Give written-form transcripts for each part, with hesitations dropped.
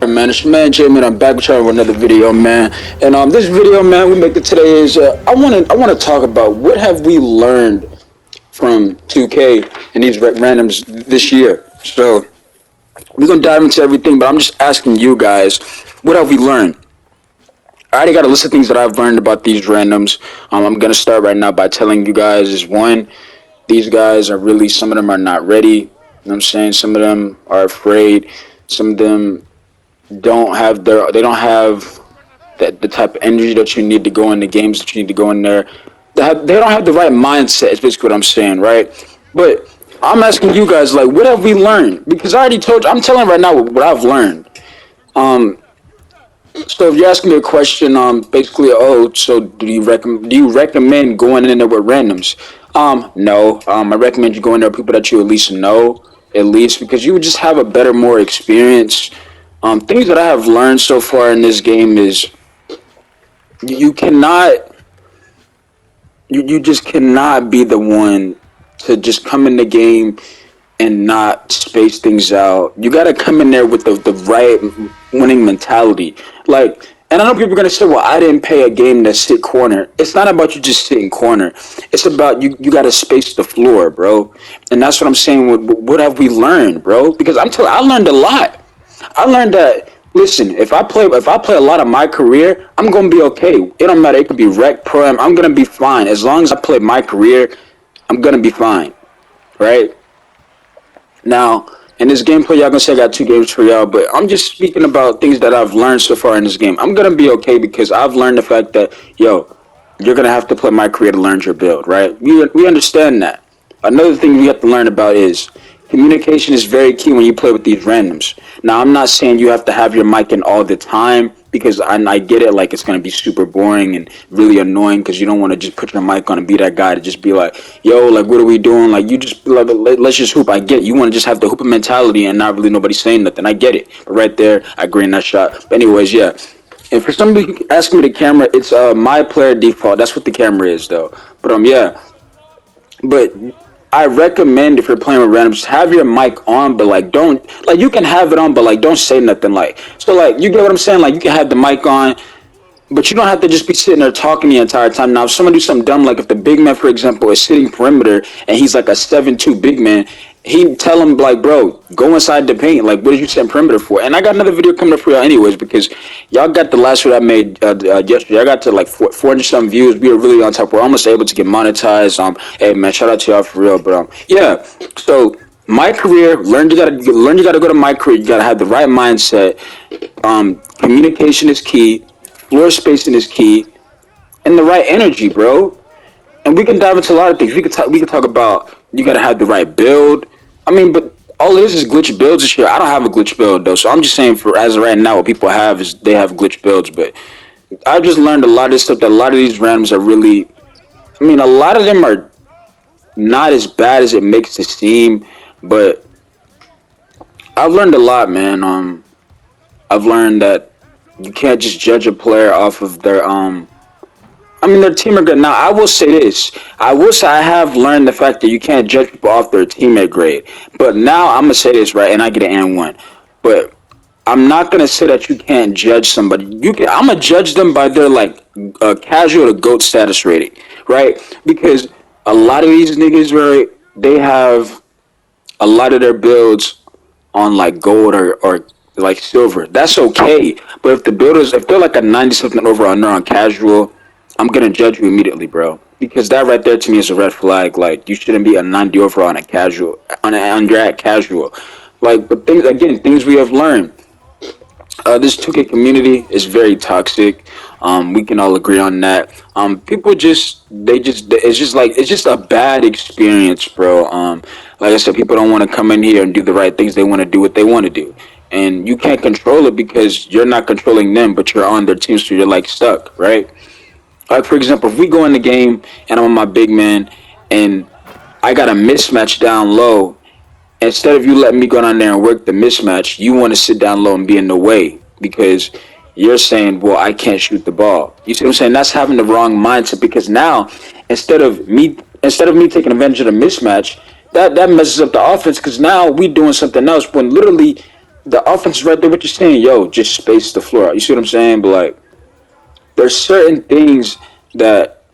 Man, it's your man Jamie, and I'm back with y'all with another video, man. And this video, man, we make it today is I want to talk about what have we learned from 2K and these randoms this year. So we're gonna dive into everything, but I'm just asking you guys, what have we learned? I already got a list of things that I've learned about these randoms. I'm gonna start right now by telling you guys is one, these guys are really, some of them are not ready. You know what I'm saying? Some of them are afraid. Some of them they don't have the type of energy that you need to go in the games that you need to go in there. They don't have the right mindset. Is basically what I'm saying, right? But I'm asking you guys, like, what have we learned? Because I already told you, I'm telling right now what I've learned. Um, so if you're asking me a question, basically, oh, so do you recommend going in there with randoms? No. I recommend you going there with people that you at least know, at least because you would just have a better, more experience. Things that I have learned so far in this game is you cannot, you just cannot be the one to just come in the game and not space things out. You got to come in there with the right winning mentality. Like, and I know people are gonna say, "Well, I didn't pay a game to sit corner." It's not about you just sitting corner. It's about you got to space the floor, bro. And that's what I'm saying. What have we learned, bro? Because I learned a lot. I learned that. Listen, if I play a lot of my career, I'm gonna be okay. It don't matter. It could be rec pro. I'm gonna be fine as long as I play my career. I'm gonna be fine, right? Now, in this gameplay, y'all gonna say I got two games for y'all, but I'm just speaking about things that I've learned so far in this game. I'm gonna be okay because I've learned the fact that, yo, you're gonna have to play my career to learn your build, right? We understand that. Another thing we have to learn about is communication is very key when you play with these randoms. Now, I'm not saying you have to have your mic in all the time because I get it, like it's gonna be super boring and really annoying because you don't want to just put your mic on and be that guy to just be like, yo, like what are we doing? Like you just like let's just hoop. I get it. You want to just have the hooping mentality and not really nobody saying nothing. I get it. But right there, I agree in that shot. But anyways, yeah. And for somebody asking me the camera, it's my player default. That's what the camera is though. But yeah. But I recommend if you're playing with randoms, have your mic on, but like don't like you can have it on, but like don't say nothing. Like so, like you get what I'm saying. Like you can have the mic on, but you don't have to just be sitting there talking the entire time. Now, if someone do something dumb, like if the big man, for example, is sitting perimeter and he's like a 7'2" big man, he tell him like, bro, go inside the paint. Like, what did you set perimeter for? And I got another video coming up for y'all anyways because y'all got the last video I made yesterday. I got to like 400 some views. We were really on top. We're almost able to get monetized. Hey man, shout out to y'all for real. But yeah. So my career, learn you gotta go to my career. You gotta have the right mindset. Communication is key. Floor spacing is key, and the right energy, bro. And we can dive into a lot of things. We could talk about you gotta have the right build. I mean, but all it is glitch builds this year. I don't have a glitch build though, so I'm just saying for as of right now, what people have is they have glitch builds. But I just learned a lot of this stuff that a lot of these randoms are really. I mean, a lot of them are not as bad as it makes it seem, but I've learned a lot, man. I've learned that you can't just judge a player off of their I mean, their team are good. Now, I will say this. I will say I have learned the fact that you can't judge people off their teammate grade. But now I'm gonna say this right, and I get an and one. But I'm not gonna say that you can't judge somebody. You can. I'm gonna judge them by their like casual to goat status rating, right? Because a lot of these niggas, right? They have a lot of their builds on like gold or like silver. That's okay. But if they're like a 90 something overall and they're on casual, I'm gonna judge you immediately, bro. Because that right there to me is a red flag. Like you shouldn't be a 90 overall on a casual on your at casual. Like but things we have learned. This 2K community is very toxic. We can all agree on that. People it's just a bad experience, bro. Like I said, people don't want to come in here and do the right things. They want to do what they want to do, and you can't control it because you're not controlling them, but you're on their team, so you're like stuck, right? Like for example, if we go in the game and I'm on my big man, and I got a mismatch down low, instead of you letting me go down there and work the mismatch, you want to sit down low and be in the way because you're saying, well, I can't shoot the ball. You see what I'm saying? That's having the wrong mindset because now instead of me taking advantage of the mismatch, that messes up the offense because now we doing something else when literally the offense is right there. What you're saying, yo, just space the floor out. You see what I'm saying? But like, there's certain things that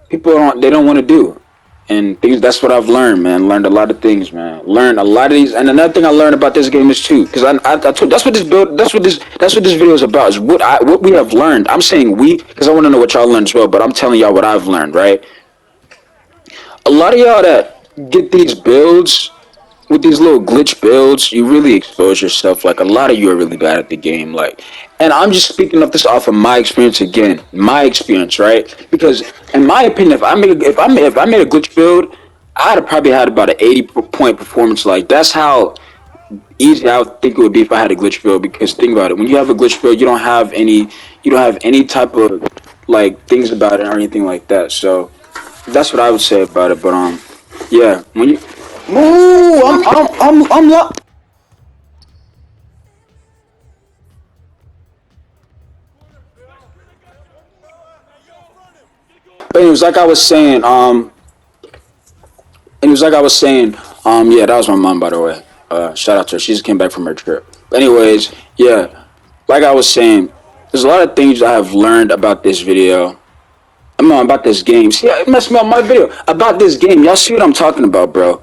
people don't want to do, and things that's what I've learned, man. Learned a lot of things, man. Learned a lot of these, and another thing I learned about this game is too, because I told, that's what this video is about. Is what we have learned. I'm saying we, because I want to know what y'all learned as well. But I'm telling y'all what I've learned, right? A lot of y'all that get these builds with these little glitch builds, you really expose yourself. Like a lot of you are really bad at the game. Like, and I'm just speaking of this off of my experience again, my experience, right? Because in my opinion, if I made a glitch build, I'd have probably had about an 80 point performance. Like that's how easy I would think it would be if I had a glitch build. Because think about it, when you have a glitch build, you don't have any type of like things about it or anything like that. So that's what I would say about it. But yeah, when you, ooh, but it was like I was saying, and it was like I was saying, yeah, that was my mom, by the way. Shout out to her. She just came back from her trip. But anyways, yeah, like I was saying, there's a lot of things I have learned about this video. I mean, about this game. See, it messed me up my video about this game. Y'all see what I'm talking about, bro?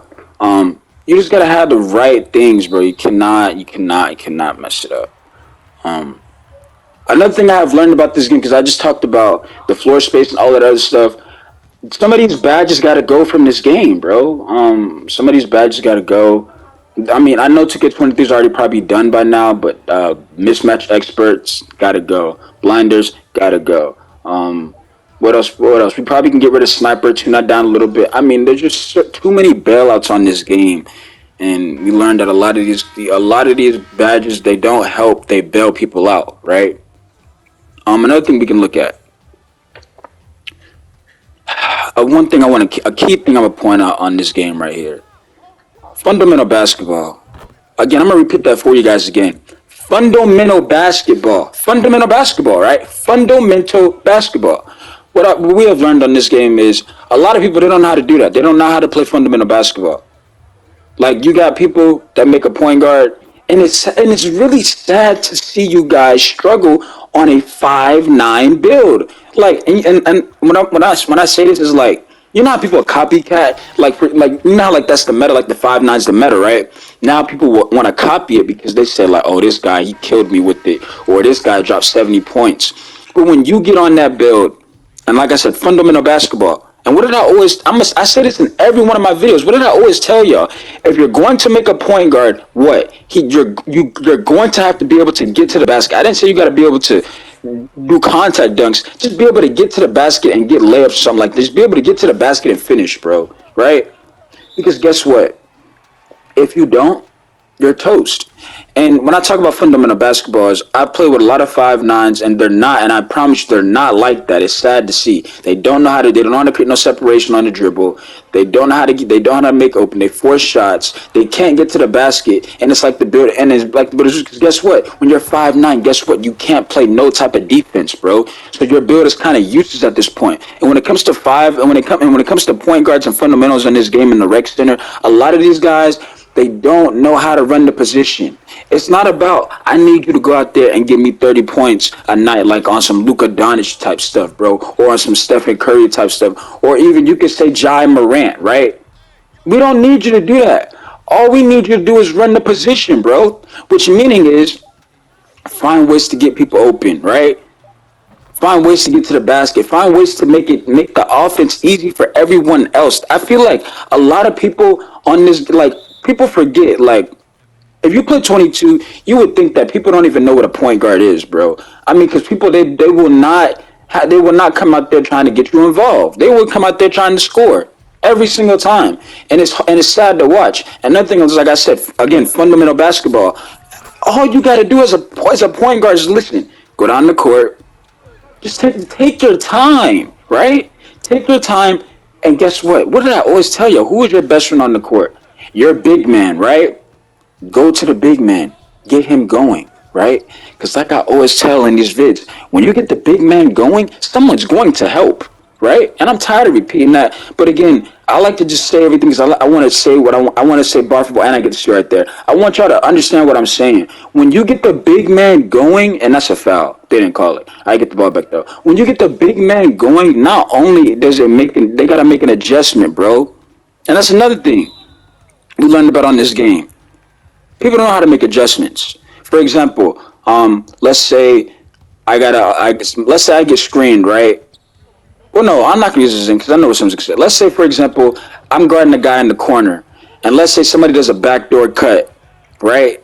You just gotta have the right things, bro. You cannot mess it up. Um, Another thing I have learned about this game, because I just talked about the floor space and all that other stuff. Some of these badges got to go from this game, bro. Some of these badges got to go. I mean, I know 2K23 is already probably done by now, but mismatch experts got to go. Blinders got to go. What else? What else? We probably can get rid of sniper, tune that down a little bit. I mean, there's just too many bailouts on this game, and we learned that a lot of these badges they don't help. They bail people out, right? Another thing we can look at. One thing I want to, a key thing I'm gonna point out on this game right here. Fundamental basketball. Again, I'm gonna repeat that for you guys again. Fundamental basketball. Fundamental basketball, right? Fundamental basketball. What we have learned on this game is a lot of people they don't know how to do that. They don't know how to play fundamental basketball. Like you got people that make a point guard, and it's really sad to see you guys struggle on a 5'9" build. Like and when I say this is like you know how people are copycat like you know how like that's the meta like the 5'9's the meta right now people want to copy it because they say like oh this guy he killed me with it or this guy dropped 70 points but when you get on that build and like I said, fundamental basketball. And what did I always? I say this in every one of my videos. What did I always tell y'all? If you're going to make a point guard, what you're going to have to be able to get to the basket. I didn't say you got to be able to do contact dunks. Just be able to get to the basket and get layups, or something like this. Be able to get to the basket and finish, bro. Right? Because guess what? If you don't, you're toast. And when I talk about fundamental basketball, is I play with a lot of 5'9's, and they're not. And I promise you, they're not like that. It's sad to see. They don't know how to. They don't know how to create no separation on the dribble. They don't know how to. They don't know how to make open. They force shots. They can't get to the basket. And it's like the build. And it's like, but it's just, guess what? When you're 5'9", guess what? You can't play no type of defense, bro. So your build is kind of useless at this point. And when it comes to when it comes to point guards and fundamentals in this game in the rec center, a lot of these guys they don't know how to run the position. It's not about I need you to go out there and give me 30 points a night, like on some Luka Doncic type stuff, bro, or on some Stephen Curry type stuff, or even you could say Jai Morant, right? We don't need you to do that. All we need you to do is run the position, bro. Which meaning is find ways to get people open, right? Find ways to get to the basket. Find ways to make the offense easy for everyone else. I feel like a lot of people on this like people forget like if you play 22, you would think that people don't even know what a point guard is, bro. I mean, because people they will not come out there trying to get you involved. They will come out there trying to score every single time, and it's sad to watch. Another thing is, like I said, again, fundamental basketball. All you got to do as a point guard is listen, go down the court, just take your time, right? Take your time, and guess what? What did I always tell you? Who is your best friend on the court? Your big man, right? Go to the big man, get him going, right? Because like I always tell in these vids, when you get the big man going, someone's going to help. right? And I'm tired of repeating that. But again, I like to just say everything because I want to say what I want to say bar for bar, and I get to say right there. I want y'all to understand what I'm saying. When you get the big man going, and that's a foul. They didn't call it. I get the ball back though. When you get the big man going, not only does it make they gotta make an adjustment, bro. And that's another thing we learned about on this game. People don't know how to make adjustments. For example, let's say let's say I get screened, right? Well, no, I'm not gonna use this because I know what someone's gonna say. Let's say, for example, I'm guarding a guy in the corner, and let's say somebody does a backdoor cut, right?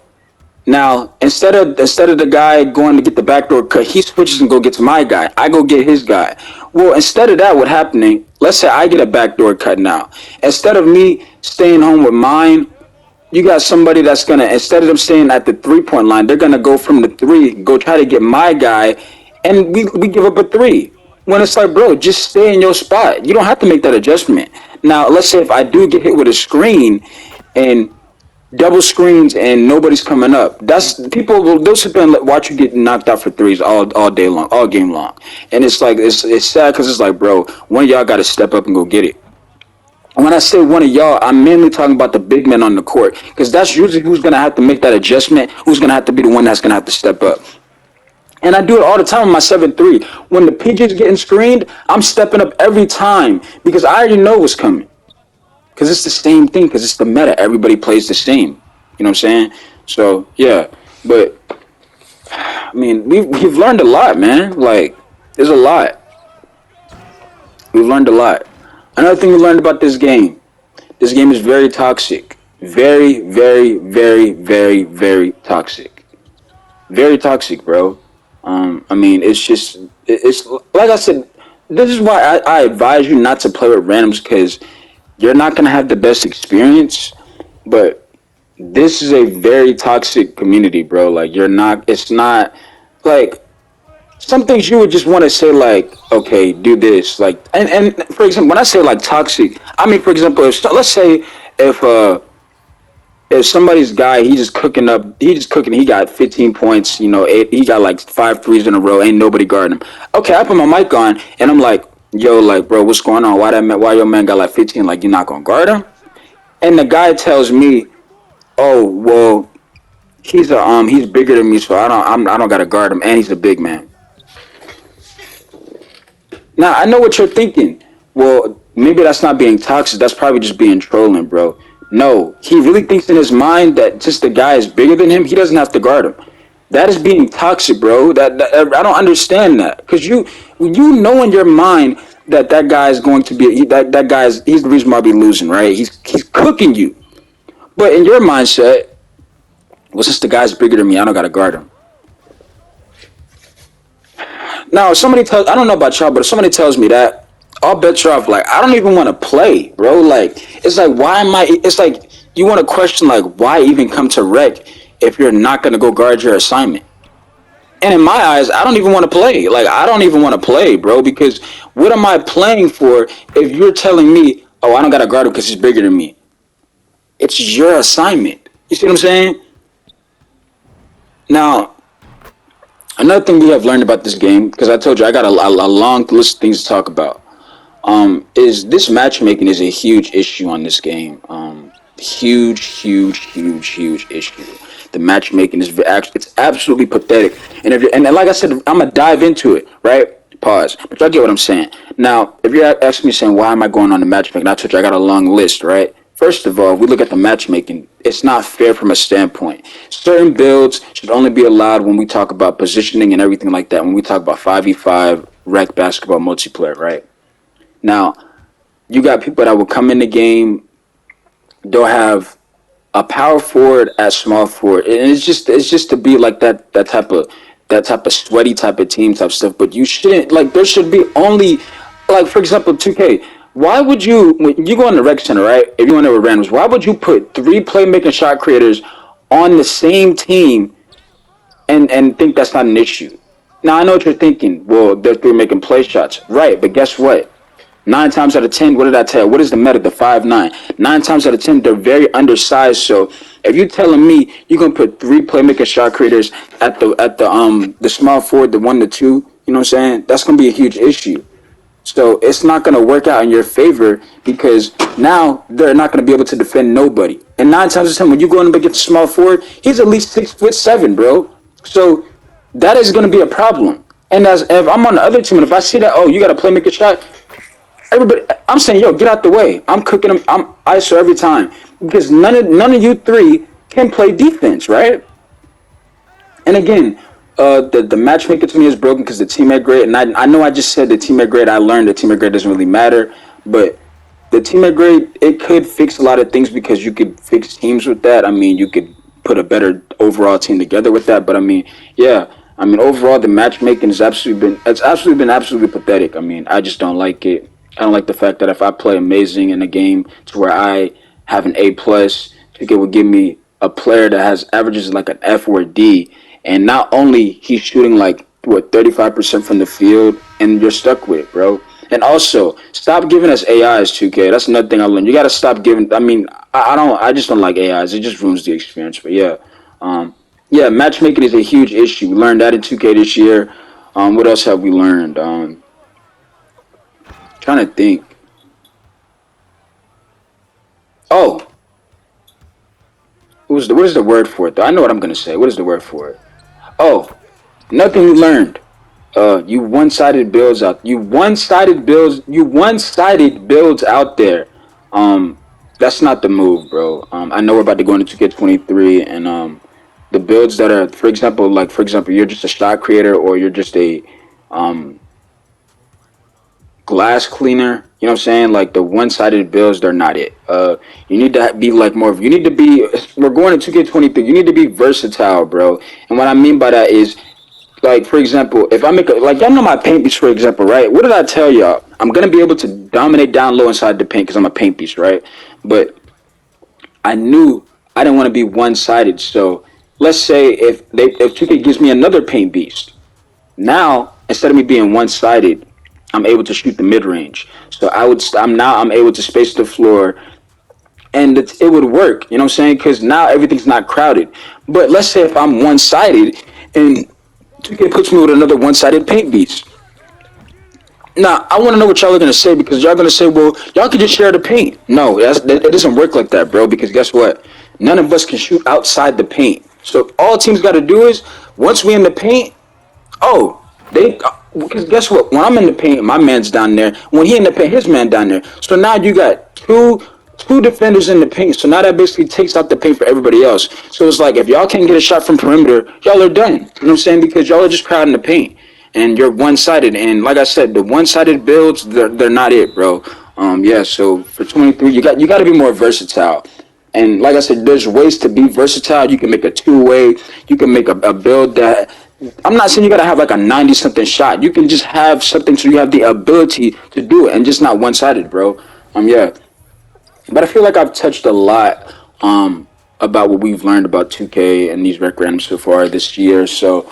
Now, instead of the guy going to get the backdoor cut, he switches and go gets my guy. I go get his guy. Well, instead of that, what happening? Let's say I get a backdoor cut now. Instead of me staying home with mine, you got somebody that's gonna instead of them staying at the 3 point line, they're gonna go from the three, go try to get my guy, and we give up a three. When it's like, bro, just stay in your spot. You don't have to make that adjustment. Now, let's say if I do get hit with a screen and double screens and nobody's coming up, that's people will they'll sit there and watch you get knocked out for threes all day long, all game long. And it's like it's sad because it's like, bro, one of y'all got to step up and go get it. When I say one of y'all, I'm mainly talking about the big men on the court because that's usually who's gonna have to make that adjustment. Who's gonna have to be the one that's gonna have to step up. And I do it all the time with my 7-3. When the PG's getting screened, I'm stepping up every time because I already know what's coming. Because it's the same thing. Because it's the meta. Everybody plays the same. You know what I'm saying? So yeah, but I mean, we've learned a lot, man. Like, there's a lot. We've learned a lot. Another thing we learned about this game. This game is very toxic. Very, very, very, very, very toxic. Very toxic, bro. I mean, it's just, it's like I said, this is why I advise you not to play with randoms because you're not going to have the best experience. But this is a very toxic community, bro. Like, it's not, like, some things you would just want to say, like, okay, do this. Like, and for example, when I say, like, toxic, I mean, for example, let's say if, if somebody's guy, he just cooking, he got 15 points, he got like 5 threes in a row, ain't nobody guarding him. Okay, I put my mic on and I'm like, yo, like, bro, what's going on? Why your man got like 15? Like, you're not gonna guard him? And the guy tells me, oh, well, he's bigger than me, so I don't gotta guard him, and he's a big man. Now I know what you're thinking. Well, maybe that's not being toxic. That's probably just being trolling, bro. No, he really thinks in his mind that just the guy is bigger than him. He doesn't have to guard him. That is being toxic, bro. That I don't understand that because you know in your mind that that guy is going to be that guy's he's the reason why we losing, right? He's cooking you. But in your mindset, well, since the guy's bigger than me, I don't gotta guard him. Now, if somebody tells, I don't know about y'all, but if somebody tells me that, I'll bet you off. Like, I don't even want to play, bro. Like, it's like, why am I? It's like you want to question, like, why even come to rec if you're not gonna go guard your assignment? And in my eyes, I don't even want to play. Like, I don't even want to play, bro, because what am I playing for if you're telling me, oh, I don't gotta guard him because he's bigger than me? It's your assignment. You see what I'm saying? Now, another thing we have learned about this game, because I told you I got a long list of things to talk about, is this matchmaking is a huge issue on this game. Huge, huge, huge, huge issue. The matchmaking is it's absolutely pathetic. And if you're, and like I said, I'm gonna dive into it, right? Pause. But y'all get what I'm saying. Now, if you're asking me saying why am I going on the matchmaking, I told you I got a long list, right? First of all, we look at the matchmaking. It's not fair from a standpoint. Certain builds should only be allowed when we talk about positioning and everything like that. When we talk about 5v5 rec basketball multiplayer, right? Now, you got people that will come in the game. They'll have a power forward at small forward, and it's just to be like that type of sweaty type of team type stuff. But you shouldn't like there should be only like for example 2K. Why would you when you go in the rec center, right? If you want to with randoms, why would you put three playmaking shot creators on the same team and think that's not an issue? Now I know what you're thinking. Well, they're three making play shots, right? But guess what? 9 times out of 10, what did I tell? What is the meta? The 5'9". 9 times out of 10, they're very undersized. So if you're telling me you're gonna put three playmaker shot creators at the small forward, the 1 to 2, you know what I'm saying? That's gonna be a huge issue. So it's not going to work out in your favor because now they're not going to be able to defend nobody. And 9 times out of 10, when you go in against a small forward, he's at least 6'7", bro. So that is going to be a problem. And as if I'm on the other team, and if I see that, oh, you got to play make a shot, everybody, I'm saying, yo, get out the way. I'm cooking them. I'm ISO every time because none of you three can play defense, right? And again, the matchmaking to me is broken because the teammate grade, and I know I just said the teammate grade. I learned the teammate grade doesn't really matter, but the teammate grade it could fix a lot of things because you could fix teams with that. I mean, you could put a better overall team together with that. But I mean, yeah, I mean overall the matchmaking has absolutely pathetic. I mean, I just don't like it. I don't like the fact that if I play amazing in a game to where I have an A+, 2K would give me a player that has averages like an F or a D, and not only he's shooting like what 35% from the field, and you're stuck with it, bro. And also, stop giving us AIs, 2K. That's another thing I learned. You gotta stop giving. I mean, I don't. I just don't like AIs. It just ruins the experience. But yeah, yeah, matchmaking is a huge issue. We learned that in 2K this year. What else have we learned? Trying to think. Oh, what is the word for it? Though? I know what I'm gonna say. What is the word for it? Oh, nothing we learned. You one-sided builds out. You one-sided builds out there. That's not the move, bro. I know we're about to go into 2K23, and the builds that are, for example, you're just a shot creator or you're just a um glass cleaner. You know what I'm saying? Like the one-sided builds, they're not it. You need to be like more. You need to be. We're going to 2K23. You need to be versatile, bro. And what I mean by that is like for example, if I make a, like y'all know my paint beast for example, right? What did I tell y'all? I'm gonna be able to dominate down low inside the paint because I'm a paint beast, right? But I knew I didn't want to be one sided. So let's say if 2K gives me another paint beast, now instead of me being one sided, I'm able to shoot the mid range. So I'm able to space the floor and it would work. You know what I'm saying? Because now everything's not crowded. But let's say if I'm one sided and 2K puts me with another one-sided paint beast. Now, I want to know what y'all are going to say because y'all going to say, well, y'all can just share the paint. No, it doesn't work like that, bro, because guess what? None of us can shoot outside the paint. So all teams got to do is, once we in the paint, oh, because guess what? When I'm in the paint, my man's down there. When he in the paint, his man down there. So now you got two defenders in the paint. So now that basically takes out the paint for everybody else. So it's like if y'all can't get a shot from perimeter, y'all are done. You know what I'm saying? Because y'all are just crowding the paint. And you're one sided. And like I said, the one sided builds, they're not it, bro. Yeah, so for 23, you got to be more versatile. And like I said, there's ways to be versatile. You can make a two-way. You can make a build that. I'm not saying you gotta have like a 90 something shot. You can just have something so you have the ability to do it and just not one sided, bro. Yeah. But I feel like I've touched a lot about what we've learned about 2K and these rec randoms so far this year. So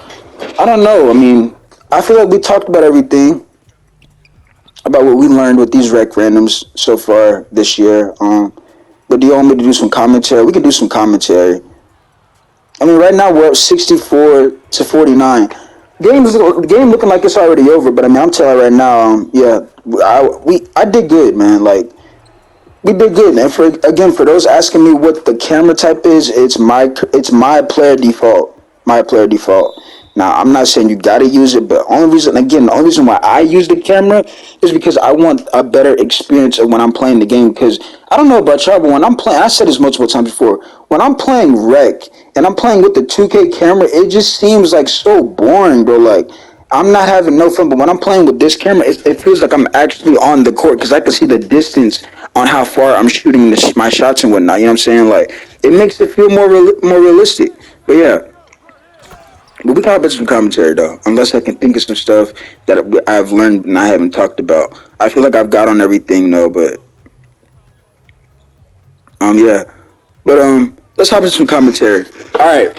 I don't know. I mean, I feel like we talked about everything about what we learned with these rec randoms so far this year. But do you want me to do some commentary? We can do some commentary. I mean, right now we're up 64-49. Game looking like it's already over, but I mean, I'm telling you right now, yeah, I did good, man. Like we did good, man. For those asking me what the camera type is, it's my player default, my player default. Now, I'm not saying you gotta use it, but the only reason why I use the camera is because I want a better experience of when I'm playing the game. Because I don't know about y'all, but when I'm playing, I said this multiple times before. When I'm playing Rec and I'm playing with the 2K camera, it just seems like so boring, bro. Like I'm not having no fun. But when I'm playing with this camera, it feels like I'm actually on the court because I can see the distance on how far I'm shooting my shots and whatnot. You know what I'm saying? Like it makes it feel more realistic. But yeah. But we got some commentary though, unless I can think of some stuff that I've learned and I haven't talked about. I feel like I've got on everything though, but yeah. But let's hop into some commentary. All right.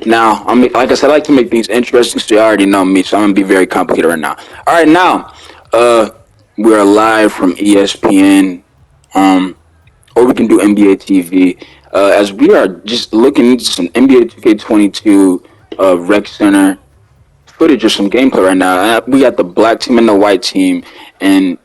Now, I mean, like I said, I like to make things interesting, so you already know me, so I'm gonna be very complicated right now. All right, now, we're live from ESPN, or we can do NBA TV, as we are just looking into some NBA 2K22 Rec Center footage or some gameplay right now. We got the black team and the white team, and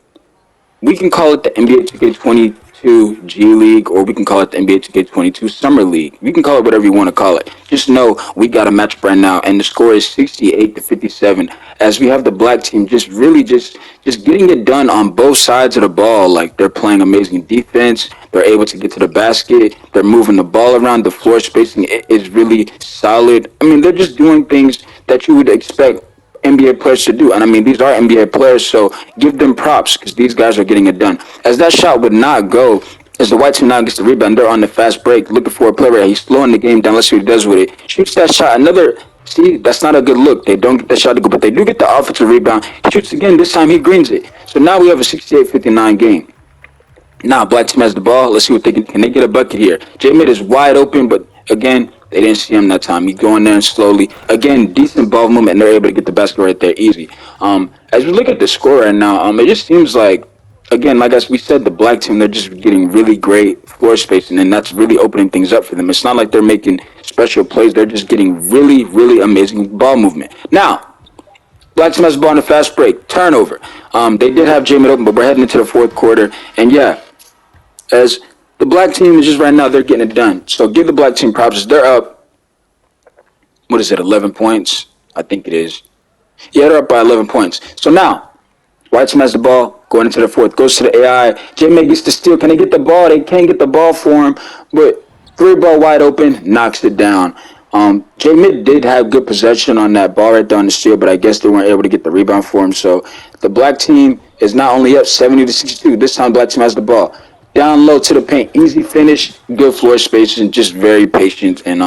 we can call it the NBA 2K22 G League, or we can call it the NBA 2K22 Summer League. You can call it whatever you want to call it. Just know we got a matchup right now, and the score is 68-57. As we have the black team just really just getting it done on both sides of the ball. Like, they're playing amazing defense. They're able to get to the basket. They're moving the ball around. The floor spacing is really solid. I mean, they're just doing things that you would expect NBA players to do. And I mean, these are NBA players, so give them props because these guys are getting it done. As that shot would not go, as the white team now gets the rebound, they're on the fast break, looking for a player. He's slowing the game down. Let's see what he does with it. Shoots that shot. Another. See, that's not a good look. They don't get the shot to go, but they do get the offensive rebound. He shoots again. This time he greens it. So now we have a 68-59 game. Now black team has the ball. Let's see what they can they get a bucket here. J-Mid is wide open, but again, they didn't see him that time. He's going there slowly. Again, decent ball movement, and they're able to get the basket right there easy. As we look at the score right now, it just seems like, again, like as we said, the black team, they're just getting really great floor spacing, and that's really opening things up for them. It's not like they're making special plays. They're just getting really, really amazing ball movement. Now, black team has the ball on a fast break. Turnover. They did have J-Mid open, but we're heading into the fourth quarter. And yeah, as the black team is just right now, they're getting it done. So give the black team props. They're up, what is it, 11 points? I think it is. Yeah, they're up by 11 points. So now, white team has the ball going into the fourth. Goes to the AI. J-May gets the steal. Can they get the ball? They can't get the ball for him. But three ball wide open, knocks it down. J-Mid did have good possession on that ball right there on the steal, but I guess they weren't able to get the rebound for him. So the black team is not only up 70-62. This time, black team has the ball. Down low to the paint, easy finish, good floor space, and just very patient. And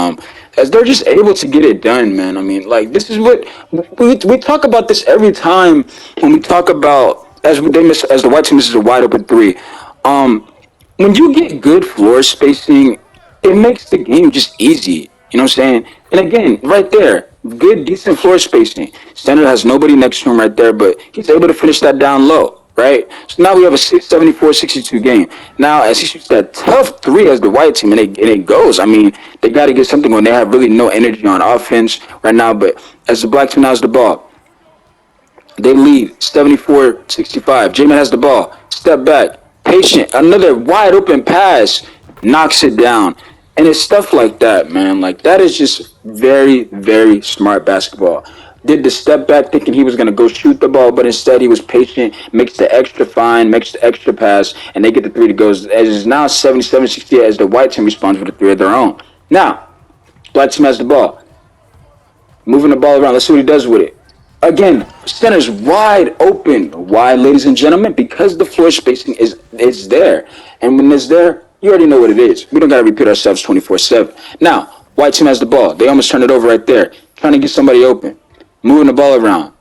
as they're just able to get it done, man. I mean, like, this is what we talk about this every time when we talk about as the white team misses a wide open three. When you get good floor spacing, it makes the game just easy. You know what I'm saying? And again, right there, good, decent floor spacing. Standard has nobody next to him right there, but he's able to finish that down low, right? So now we have a 74-62 game. Now, as he shoots that tough three as the white team, and it goes. I mean, they got to get something when they have really no energy on offense right now. But as the black team now has the ball, they lead 74-65. J-Man has the ball. Step back. Patient. Another wide open pass. Knocks it down. And it's stuff like that, man. Like, that is just very, very smart basketball. Did the step back thinking he was going to go shoot the ball, but instead he was patient, makes the extra fine, makes the extra pass, and they get the three to go. As it's now 77-68 as the white team responds with a three of their own. Now, black team has the ball. Moving the ball around. Let's see what he does with it. Again, center's wide open. Why, ladies and gentlemen? Because the floor spacing is there. And when it's there, you already know what it is. We don't got to repeat ourselves 24/7. Now, white team has the ball. They almost turned it over right there. Trying to get somebody open. Moving the ball around.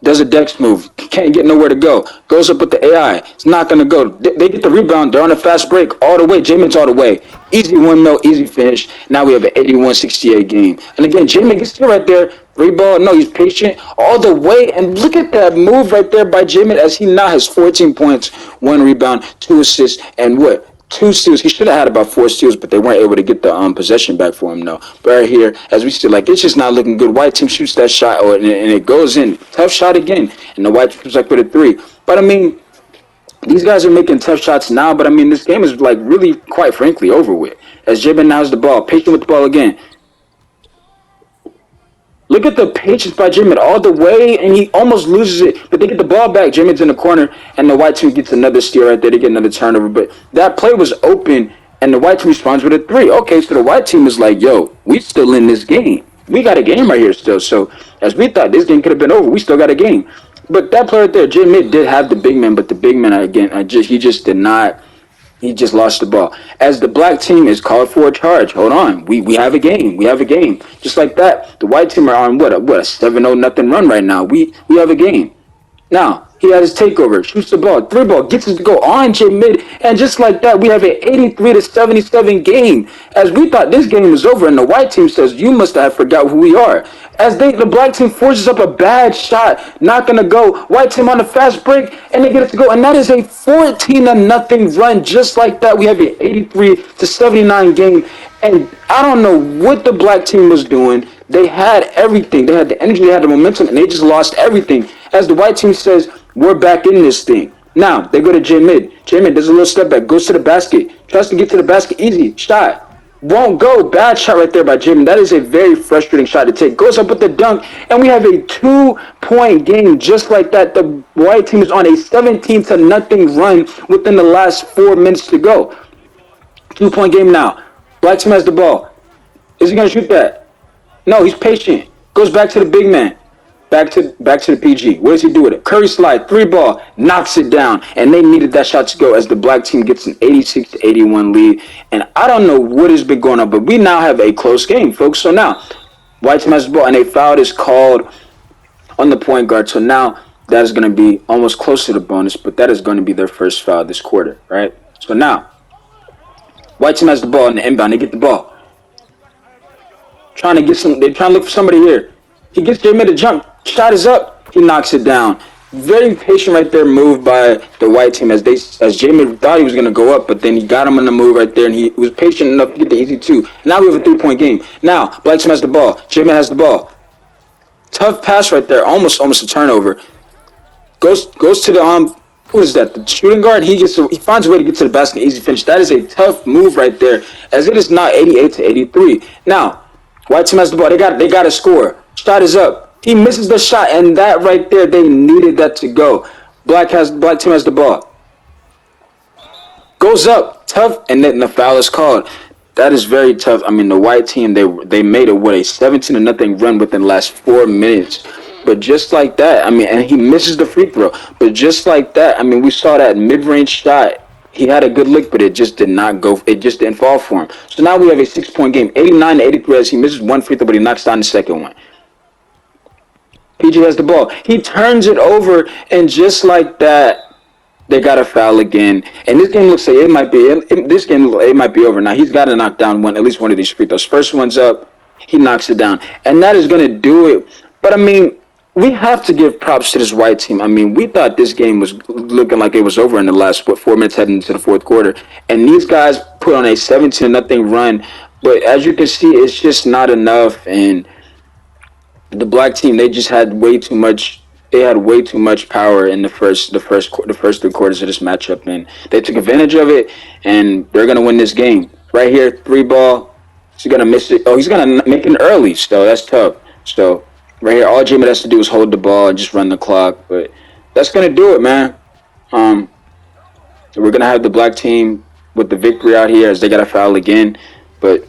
Does a Dex move. Can't get nowhere to go. Goes up with the AI. It's not going to go. They get the rebound. They're on a fast break all the way. J-Man's all the way. Easy windmill, easy finish. Now we have an 81-68 game. And again, J-Man gets still right there. Three ball. No, he's patient all the way. And look at that move right there by J-Man as he now has 14 points, 1 rebound, 2 assists, and what? 2 steals. He should have had about 4 steals, but they weren't able to get the possession back for him, though. But right here, as we see, like, it's just not looking good. White team shoots that shot, and it goes in. Tough shot again. And the white team's like with a 3. But, I mean, these guys are making tough shots now, but, I mean, this game is, like, really, quite frankly, over with. As J-Ben now has the ball. Patient with the ball again. Look at the patience by J-Mid all the way, and he almost loses it. But they get the ball back. J-Mid's in the corner, and the white team gets another steal right there. They get another turnover. But that play was open, and the white team responds with a 3. Okay, so the white team is like, yo, we still in this game. We got a game right here still. So as we thought this game could have been over, we still got a game. But that play right there, J-Mid did have the big man, but the big man, again, he just did not. He just lost the ball. As the black team is called for a charge. Hold on. We have a game. We have a game. Just like that, the white team are on what a 7-0 nothing run right now. We have a game. Now, he has his takeover, shoots the ball, 3 ball, gets it to go on J-Mid, and just like that, we have an 83-77 game. As we thought this game was over, and the white team says, you must have forgot who we are. As the black team forces up a bad shot, not gonna go. White team on the fast break, and they get it to go, and that is a 14-0 run. Just like that, we have an 83-79 game, and I don't know what the black team was doing. They had everything. They had the energy, they had the momentum, and they just lost everything. As the white team says, we're back in this thing. Now, they go to J Mid. J Mid does a little step back, goes to the basket, tries to get to the basket, easy, shot. Won't go. Bad shot right there by Jimmy. That is a very frustrating shot to take. Goes up with the dunk, and we have a 2-point game just like that. The white team is on a 17 to nothing run within the last 4 minutes to go. 2-point game now. Black team has the ball. Is he gonna shoot that? No, he's patient. Goes back to the big man. Back to the PG. What does he do with it? Curry slide, three ball, knocks it down, and they needed that shot to go as the black team gets an 86 to 81 lead. And I don't know what has been going on, but we now have a close game, folks. So now, white team has the ball, and a foul is called on the point guard. So now that is going to be almost close to the bonus, but that is going to be their first foul this quarter, right? So now, white team has the ball in the inbound. They get the ball. Trying to get some. They're trying to look for somebody here. He gets J Mid to jump. Shot is up. He knocks it down. Very patient right there move by the white team as J Mid thought he was gonna go up, but then he got him on the move right there, and he was patient enough to get the easy two. Now we have a 3-point game. Now black team has the ball. J Mid has the ball. Tough pass right there. Almost a turnover. Goes to the who is that? The shooting guard. He finds a way to get to the basket. Easy finish. That is a tough move right there. As it is now 88 to 83. Now, white team has the ball. They got to score. Shot is up. He misses the shot, and that right there, they needed that to go. Black team has the ball. Goes up, tough, and then the foul is called. That is very tough. I mean, the white team they made a 17 to nothing run within the last 4 minutes. But just like that, I mean, and he misses the free throw. But just like that, I mean, we saw that mid-range shot. He had a good lick, but it just did not go. It just didn't fall for him. So now we have a 6-point game, 89 to 83, as he misses one free throw, but he knocks down the second one. PG has the ball. He turns it over, and just like that, they got a foul again. And this game looks like it might be. This game it might be over now. He's got to knock down at least one of these free throws. First one's up, he knocks it down, and that is going to do it. But I mean, we have to give props to this white team. I mean, we thought this game was looking like it was over in the last 4 minutes heading into the fourth quarter, and these guys put on a 17 nothing run. But as you can see, it's just not enough. And the black team, they just had way too much. They had way too much power in the first 3 quarters of this matchup, and they took advantage of it. And they're gonna win this game right here. Three ball. He's gonna miss it. Oh, he's gonna make it early. So that's tough. So right here, all Jimmy has to do is hold the ball and just run the clock. But that's gonna do it, man. Um, we're gonna have the black team with the victory out here as they got to foul again, but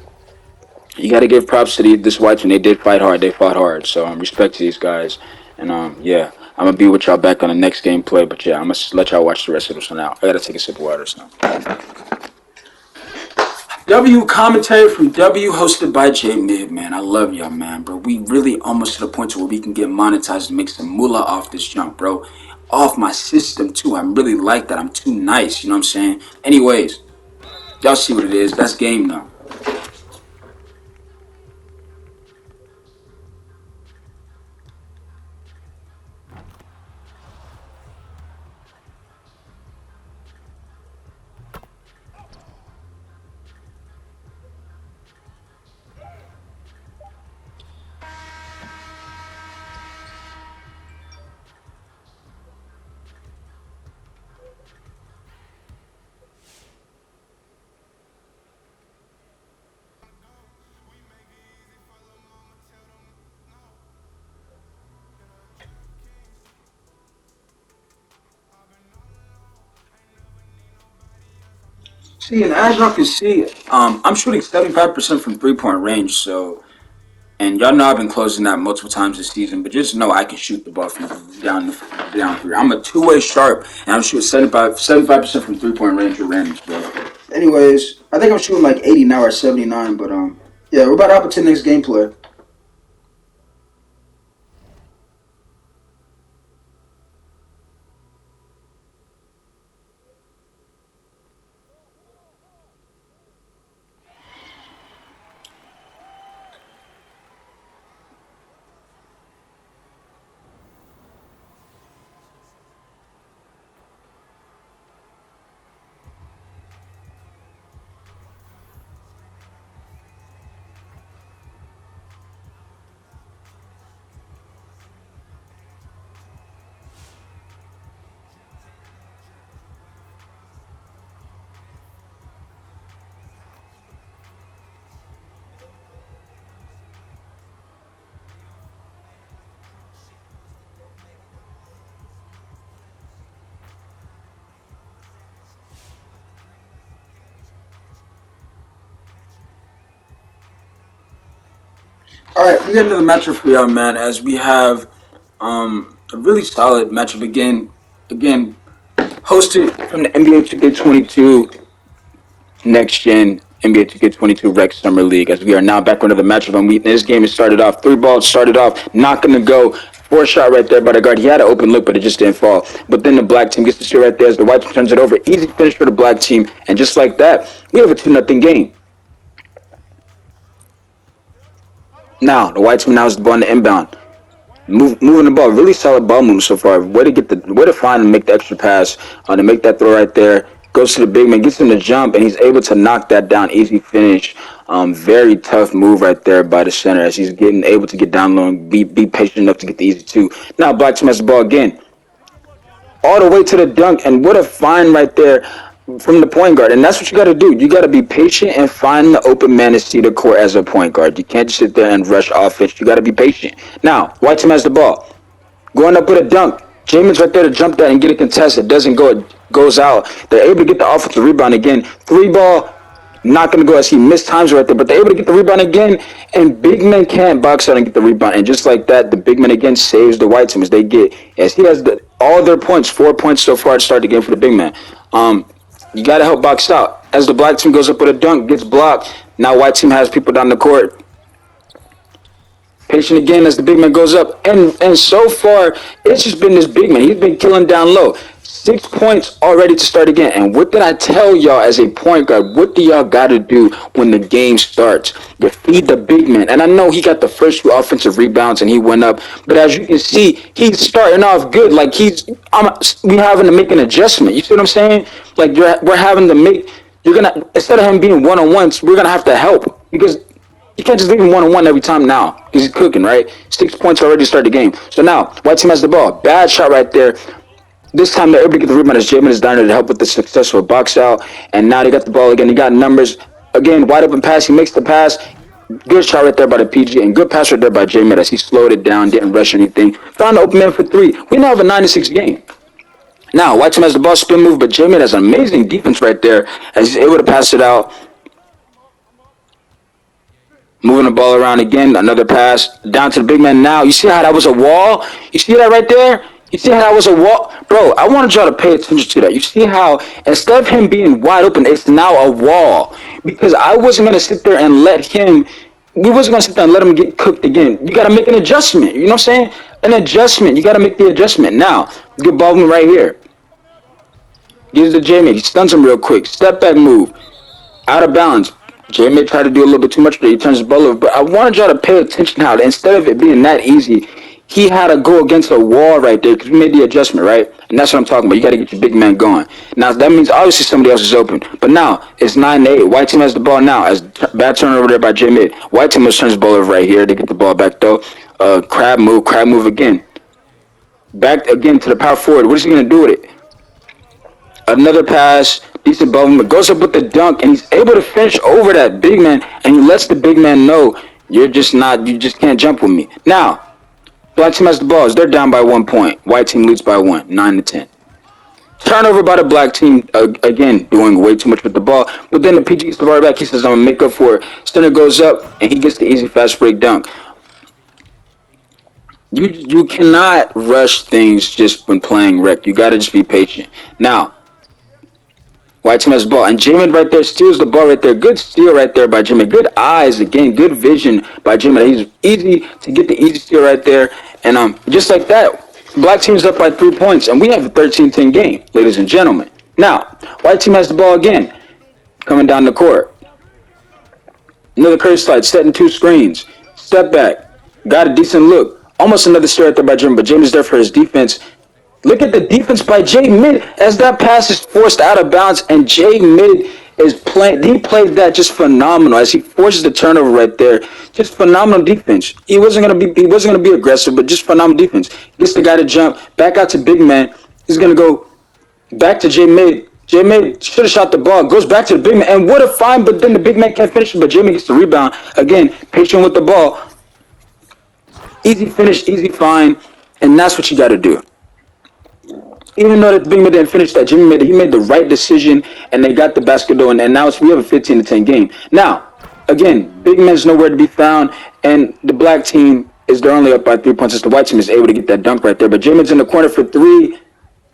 you got to give props to this white team. They did fight hard. They fought hard. So respect to these guys. And yeah, I'm gonna be with y'all back on the next gameplay. But yeah, I'm gonna let y'all watch the rest of this one out. I gotta take a sip of water. So W commentary from W, hosted by J Mid. Man, I love y'all, man, bro. We really almost to the point to where we can get monetized and make some moolah off this jump, bro. Off my system too. I really like that. I'm too nice. You know what I'm saying? Anyways, y'all see what it is. That's game now. See, and as y'all can see, I'm shooting 75% from 3-point range. So, and y'all know I've been closing that multiple times this season. But just know I can shoot the ball from down three. I'm a two-way sharp, and I'm shooting 75% from 3-point range or range, bro. Anyways, I think I'm shooting like 80 now or 79. But yeah, we're about to hop into the next gameplay. All right, we got another matchup for y'all, man. As we have a really solid matchup again hosted from the NBA 2K22 Next Gen NBA 2K22 Rec Summer League. As we are now back with another matchup, and this game has started off three balls, started off not gonna go. Four shot right there by the guard. He had an open look, but it just didn't fall. But then the black team gets the shot right there as the white team turns it over. Easy finish for the black team, and just like that, we have a 2-0 game. Now the white team now is the ball in the inbound. Moving the ball, really solid ball movement so far. Way to find and make the extra pass, to make that throw right there. Goes to the big man, gets him to jump, and he's able to knock that down. Easy finish. Very tough move right there by the center as he's getting able to get down low and be patient enough to get the easy two. Now Black team has the ball again, all the way to the dunk, and what a find right there from the point guard. And that's what you got to do. You got to be patient and find the open man to see the court as a point guard. You can't just sit there and rush offense. You got to be patient. Now, white team has the ball. Going up with a dunk. Jamin's right there to jump that and get a contest. It doesn't go. It goes out. They're able to get the offensive rebound again. Three ball. Not going to go as he missed times right there, but they're able to get the rebound again, and big men can't box out and get the rebound. And just like that, the big man again saves the white team as they get, as he has all their points, 4 points so far to start the game for the big man. You got to help box out. As the black team goes up with a dunk, gets blocked. Now white team has people down the court. Patient again as the big man goes up. And so far, it's just been this big man. He's been killing down low. 6 points already to start again. And what did I tell y'all as a point guard? What do y'all got to do when the game starts? You feed the big man. And I know he got the first few offensive rebounds and he went up. But as you can see, he's starting off good. Like we having to make an adjustment. You see what I'm saying? Like we're having to make, instead of him being one-on-ones, we're going to have to help. Because you can't just leave him one-on-one every time now. Because he's cooking, right? 6 points already to start the game. So now, white team has the ball. Bad shot right there. This time they're able to get the rebound as Jamin is down there to help with the successful box out. And now they got the ball again. He got numbers. Again, wide open pass. He makes the pass. Good shot right there by the PG. And good pass right there by Jamin as he slowed it down, didn't rush anything. Found the open man for three. We now have a 9-6 game. Now, white team has the ball, spin move, but Jamin has an amazing defense right there as he's able to pass it out. Moving the ball around again, another pass down to the big man now. You see how that was a wall? You see that right there? You see how that was a wall? Bro, I wanted y'all to pay attention to that. You see how instead of him being wide open, it's now a wall. Because I wasn't going to sit there and we wasn't going to sit there and let him get cooked again. You got to make an adjustment. You know what I'm saying? An adjustment. You got to make the adjustment. Now, good ball movement right here. Gives to Jamie. He stuns him real quick. Step back move. Out of bounds. Jay may try to do a little bit too much, but he turns the ball over. But I wanted y'all to pay attention how instead of it being that easy, he had to go against a wall right there because we made the adjustment, right? And that's what I'm talking about. You got to get your big man going. Now, that means obviously somebody else is open. But now, it's 9-8. White team has the ball now. As bad turnover there by J Mid. White team just turns the ball over right here. They get the ball back, though. Crab move again. Back again to the power forward. What is he going to do with it? Another pass. Decent ball movement. Goes up with the dunk, and he's able to finish over that big man, and he lets the big man know, you just can't jump with me. Now, black team has the ball. They're down by 1 point. White team leads by 1, 9-10. Turnover by the black team, again, doing way too much with the ball. But then the PG gets the ball back. He says, I'm going to make up for it. Center goes up, and he gets the easy fast break dunk. You cannot rush things just when playing rec. You got to just be patient. Now, white team has the ball. And Jamin right there steals the ball right there. Good steal right there by Jamin. Good eyes again. Good vision by Jamin. He's easy to get the easy steal right there. And just like that, black team's up by 3 points. And we have a 13-10 game, ladies and gentlemen. Now, white team has the ball again. Coming down the court. Another curve slide. Setting 2 screens. Step back. Got a decent look. Almost another steal right there by Jamin. But Jamin's there for his defense. Look at the defense by J Mid as that pass is forced out of bounds, and J Mid is playing. He played that just phenomenal as he forces the turnover right there. Just phenomenal defense. He wasn't gonna be aggressive, but just phenomenal defense. Gets the guy to jump back out to big man. He's gonna go back to J Mid. J Mid should have shot the ball. Goes back to the big man, and what a find! But then the big man can't finish it. But J Mid gets the rebound again. Patient with the ball. Easy finish, easy find, and that's what you got to do. Even though the big man didn't finish that, he made the right decision, and they got the basket though, and now we have a 15-10 game. Now, Again, big man's nowhere to be found, and the black team is they're only up by 3 points. As the white team is able to get that dunk right there, but J-Mid's in the corner for three,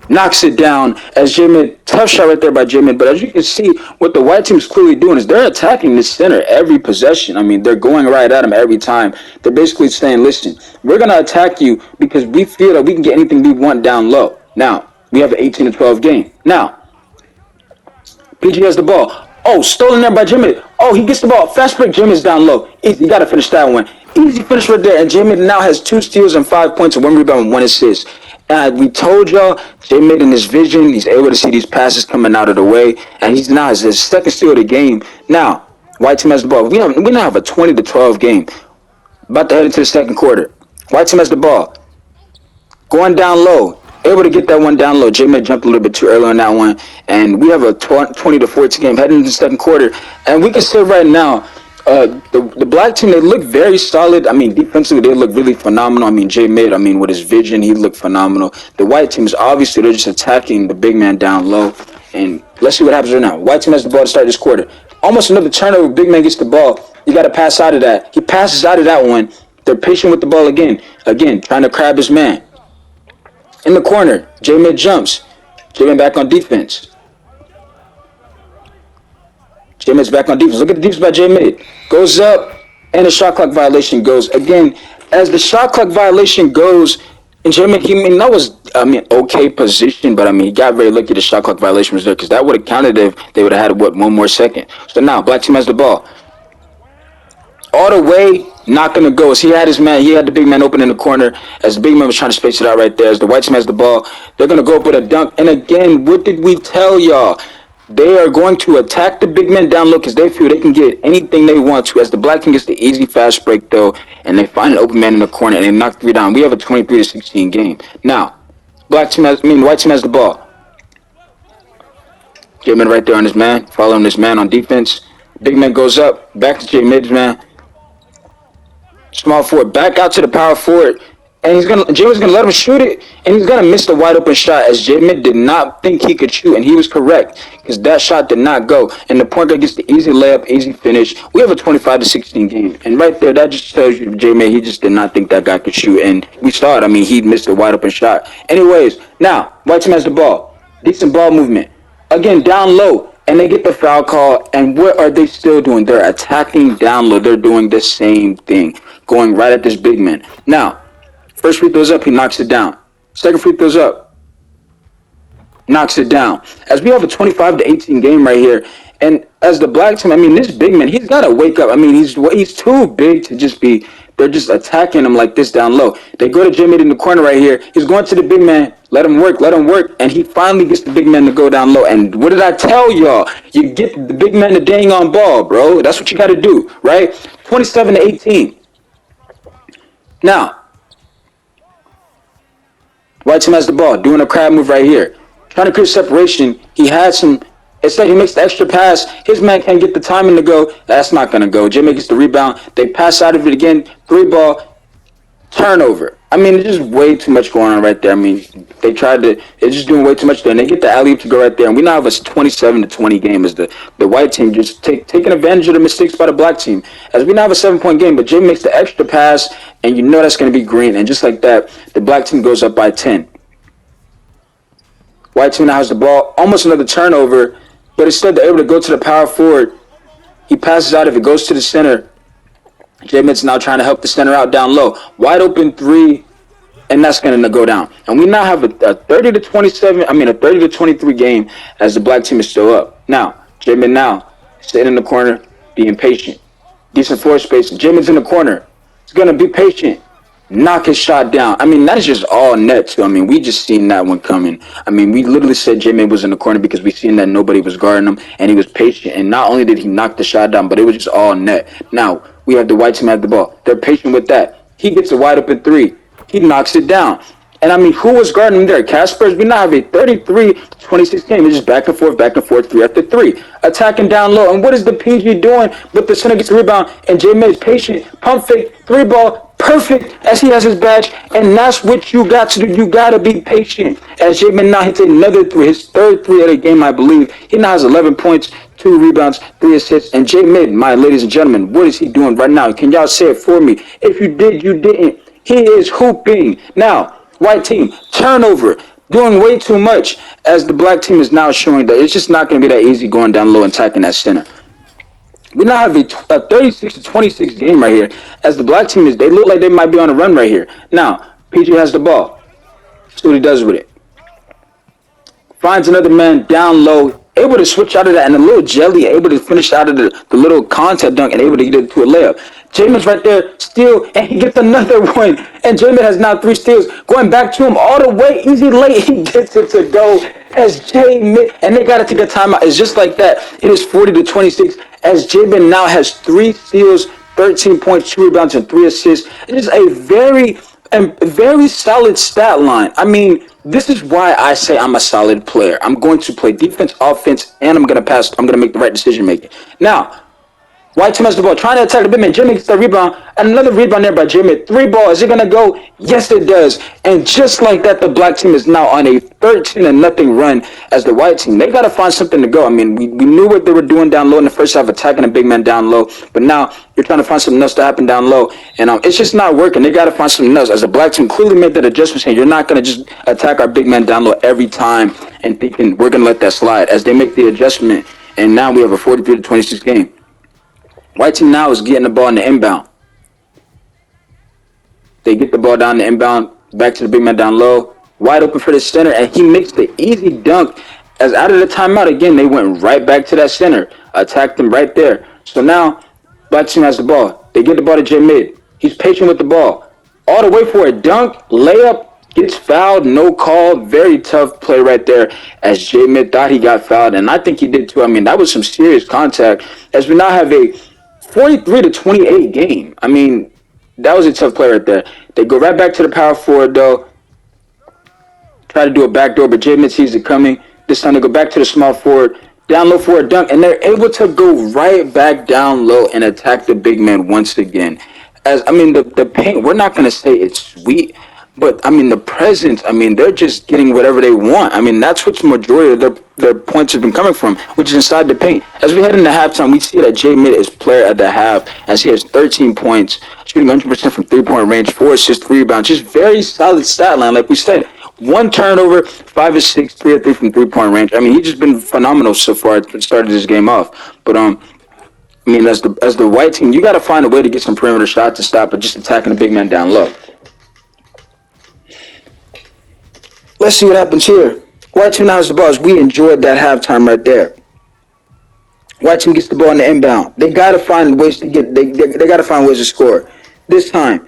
knocks it down as J-Mid, tough shot right there by J-Mid. But as you can see, what the white team is clearly doing is they're attacking the center every possession. I mean, they're going right at him every time. They're basically saying, listen, we're going to attack you because we feel that we can get anything we want down low. Now, we have an 18-12 game. Now, PG has the ball. Oh, stolen there by J-Mid. Oh, he gets the ball. Fast break. J-Mid's down low. Easy. You got to finish that one. Easy finish right there. And J-Mid now has 2 steals and 5 points and 1 rebound and 1 assist. We told y'all, J-Mid in his vision, he's able to see these passes coming out of the way. And he's now his second steal of the game. Now, white team has the ball. We now have a 20-12 game. About to head into the second quarter. White team has the ball. Going down low. Able to get that one down low. J-Mid jumped a little bit too early on that one. And we have a 20-14 game heading into the second quarter. And we can say right now, the black team, they look very solid. I mean, defensively, they look really phenomenal. I mean, J-Mid, with his vision, he looked phenomenal. The white team is obviously, they're just attacking the big man down low. And let's see what happens right now. White team has the ball to start this quarter. Almost another turnover. Big man gets the ball. You got to pass out of that. He passes out of that one. They're patient with the ball again. Again, trying to crab his man. In the corner, J-Mid jumps. J-Mid back on defense. J-Mid's back on defense. Look at the defense by J-Mid. Goes up, and the shot clock violation goes. Again, as the shot clock violation goes, and J-Mid, that was, okay position, but, he got very lucky the shot clock violation was there, because that would have counted if they would have had, one more second. So now, black team has the ball. All the way, not going to go. As he had the big man open in the corner, as the big man was trying to space it out right there. As the white team has the ball, they're going to go up with a dunk. And again, what did we tell y'all? They are going to attack the big men down low because they feel they can get anything they want to. As the black team gets the easy fast break, though, and they find an open man in the corner and they knock 3 down. We have a 23-16 game. Now, the white team has the ball. J-Mid right there on his man, following this man on defense. Big man goes up, back to J-Mid's man. Small forward, back out to the power forward. And J-Mid's gonna let him shoot it, and he's gonna miss the wide open shot as J-Mid did not think he could shoot, and he was correct because that shot did not go. And the point guard gets the easy layup, easy finish. We have a 25-16 game, and right there, that just tells you J-Mid, he just did not think that guy could shoot, and we saw it. He missed the wide open shot. Anyways, now white team has the ball, decent ball movement. Again, down low. And they get the foul call, and what are they still doing? They're attacking down low. They're doing the same thing, going right at this big man. Now, first free throws up, he knocks it down. Second free throws up, knocks it down. As we have a 25-18 game right here, and as the black team, this big man, he's got to wake up. He's too big to just be. They're just attacking him like this down low. They go to J-Mid in the corner right here. He's going to the big man. Let him work. And he finally gets the big man to go down low. And what did I tell y'all? You get the big man to dang on ball, bro. That's what you got to do, right? 27-18. Now, white team has the ball, doing a crab move right here. Trying to create separation. He had some. Instead, he makes the extra pass. His man can't get the timing to go. That's not going to go. J-Mid gets the rebound. They pass out of it again. 3-ball. Turnover. There's just way too much going on right there. They're just doing way too much there. And they get the alley-oop to go right there. And we now have a 27-20 game as the white team just taking advantage of the mistakes by the black team. As we now have a 7-point game, but J makes the extra pass, and you know that's going to be green. And just like that, the black team goes up by 10. White team now has the ball. Almost another turnover. But instead, they're able to go to the power forward. He passes out. If it goes to the center, J-Mid's now trying to help the center out down low. Wide open 3, and that's going to go down. And we now have a 30-23 game as the black team is still up. Now, J-Mid now sitting in the corner, being patient. Decent floor space. J-Mid's in the corner. He's going to be patient. Knock his shot down. That is just all net, too. We just seen that one coming. We literally said J-Mid was in the corner because we seen that nobody was guarding him, and he was patient. And not only did he knock the shot down, but it was just all net. Now, we have the white team at the ball. They're patient with that. He gets a wide open 3. He knocks it down. And who was guarding him there? Caspers. We now have a 33-26 game. It's just back and forth, 3 after 3. Attacking down low. And what is the PG doing? But the center gets the rebound, and J-Mid's patient. Pump fake, 3-ball. perfect as he has his badge, and that's what you got to do. You got to be patient. As J-Man now hits another three, his third three of the game, I believe. He now has 11 points, 2 rebounds, 3 assists. And J-Mid, my ladies and gentlemen, what is he doing right now? Can y'all say it for me? If you did, you didn't. He is hooping. Now, white team, turnover. Doing way too much, as the black team is now showing that it's just not going to be that easy going down low and attacking that center. We now have a 36-26 game right here. As the black team they look like they might be on a run right here. Now, PG has the ball. See what he does with it. Finds another man down low, able to switch out of that, and a little jelly, able to finish out of the little contact dunk, and able to get it to a layup. Jamin's right there, steal, and he gets another one. And Jamin has now 3 steals. Going back to him all the way, easy late, he gets it to go. As Jamin, and they got to take a timeout. It's just like that. It is 40-26. As Jamin now has 3 steals, 13 points, 2 rebounds, and 3 assists. It is a very solid stat line. I mean, this is why I say I'm a solid player. I'm going to play defense, offense, and I'm going to pass. I'm going to make the right decision making. Now, white team has the ball, trying to attack the big man. Jimmy gets the rebound, and another rebound there by Jimmy. 3 ball, is it going to go? Yes, it does. And just like that, the black team is now on a 13-0 run as the white team. They got to find something to go. I mean, we knew what they were doing down low in the first half, attacking a big man down low. But now you're trying to find something else to happen down low. And it's just not working. They got to find something else. As the black team clearly made that adjustment, saying you're not going to just attack our big man down low every time and thinking we're going to let that slide. As they make the adjustment, and now we have a 43-26 game. White team now is getting the ball in the inbound. They get the ball down the inbound, back to the big man down low. Wide open for the center, and he makes the easy dunk. As out of the timeout, again, they went right back to that center. Attacked them right there. So now, black team has the ball. They get the ball to J-Mid. He's patient with the ball. All the way for a dunk, layup, gets fouled, no call. Very tough play right there, as J-Mid thought he got fouled, and I think he did too. I mean, that was some serious contact. As we now have a 43-28 game. I mean, that was a tough play right there. They go right back to the power forward, though. Try to do a backdoor, but J-Mid sees it coming. This time they go back to the small forward, down low for a dunk, and they're able to go right back down low and attack the big man once again. As I mean, the paint, we're not going to say it's sweet, but I mean, the presence, I mean, they're just getting whatever they want. I mean, that's what the majority of their points have been coming from, which is inside the paint. As we head into halftime, we see that J-Mid is player at the half, as he has 13 points, shooting 100% from 3-point range, 4 assists, 3 rebounds. Just very solid stat line, like we said. 1 turnover, 5 of 6, 3 of 3 from 3-point range. I mean, he's just been phenomenal so far. Started this game off, but I mean, as the white team, you got to find a way to get some perimeter shots to stop it, just attacking the big man down low. Let's see what happens here. White team now has the ball. We enjoyed that halftime right there. White team gets the ball in the inbound. They gotta find ways to get. They gotta find ways to score. This time,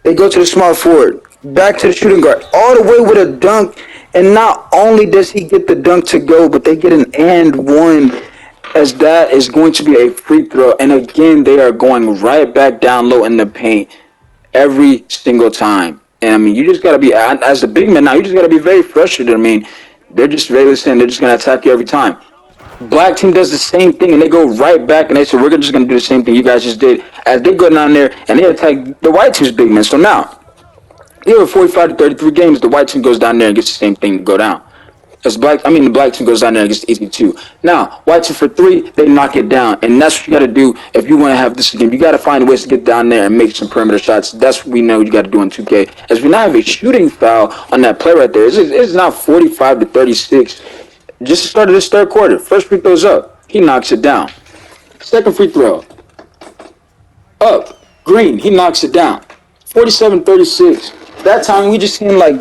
they go to the small forward, back to the shooting guard, all the way with a dunk. And not only does he get the dunk to go, but they get an and one, as that is going to be a free throw. And again, they are going right back down low in the paint every single time. And I mean, you just gotta be, as a big man now, you just gotta be very frustrated. I mean, they're just really saying they're just gonna attack you every time. Black team does the same thing, and they go right back, and they say, we're just gonna do the same thing you guys just did. As they go down there, and they attack the white team's big man. So now, they have 45-33 games, the white team goes down there and gets the same thing to go down. As the black team goes down there and gets the easy 2. Now, white team for 3, they knock it down. And that's what you got to do if you want to have this game. You got to find ways to get down there and make some perimeter shots. That's what we know you got to do in 2K. As we now have a shooting foul on that play right there. It's now 45-36. Just the start of this third quarter. First free throw's up. He knocks it down. Second free throw. Up. Green. He knocks it down. 47-36. That time we just seemed like